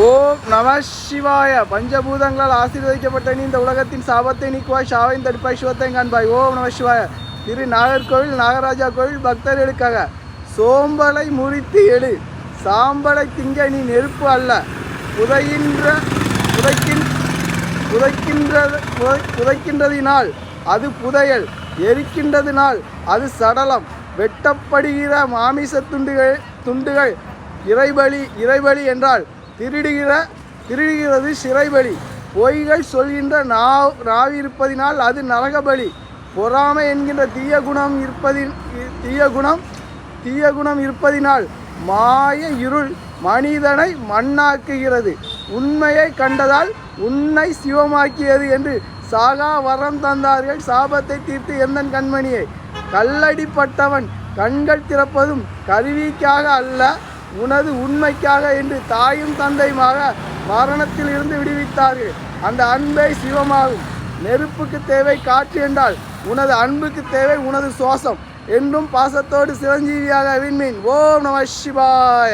ஓம் நம சிவாய. பஞ்சபூதங்களால் ஆசீர்வதிக்கப்பட்ட நீ இந்த உலகத்தின் சாபத்தை நீக்குவாய், சாவையும் தடுப்பாய், சிவத்தையும் காண்பாய். ஓம் நம சிவாய. திரு நாகர்கோவில் நாகராஜா கோவில் பக்தர்களுக்காக சோம்பலை முறித்து எடு, சாம்பலை திங்க நீ நெருப்பு அல்ல, புதைக்கின்றதினால் அது புதையல், எரிக்கின்றதினால் அது சடலம், வெட்டப்படுகிற மாமிச துண்டுகள் இறைபலி என்றால் திருடுகிறது சிறைபலி, பொய்கள் சொல்கின்ற நாவிருப்பதினால் அது நரகபலி, பொறாமை என்கின்ற தீய குணம் இருப்பதினால் மாய இருள் மனிதனை மண்ணாக்குகிறது, உண்மையை கண்டதால் உன்னை சிவமாக்கியது என்று சாகா வரம் தந்தார்கள். சாபத்தை தீர்த்து எந்தன் கண்மணியை, கல்லடிப்பட்டவன் கண்கள் திறப்பதும் கருவிக்காக அல்ல, உனது உண்மைக்காக என்று தாயும் தந்தையுமாக மரணத்தில் இருந்து விடுவித்தார்கள். அந்த அன்பை சிவமாகும். நெருப்புக்கு தேவை காற்று என்றால் உனது அன்புக்கு தேவை உனது சுவாசம் என்றும் பாசத்தோடு சிரஞ்சீவியாக விண்மீன். ஓம் நம சிவாய.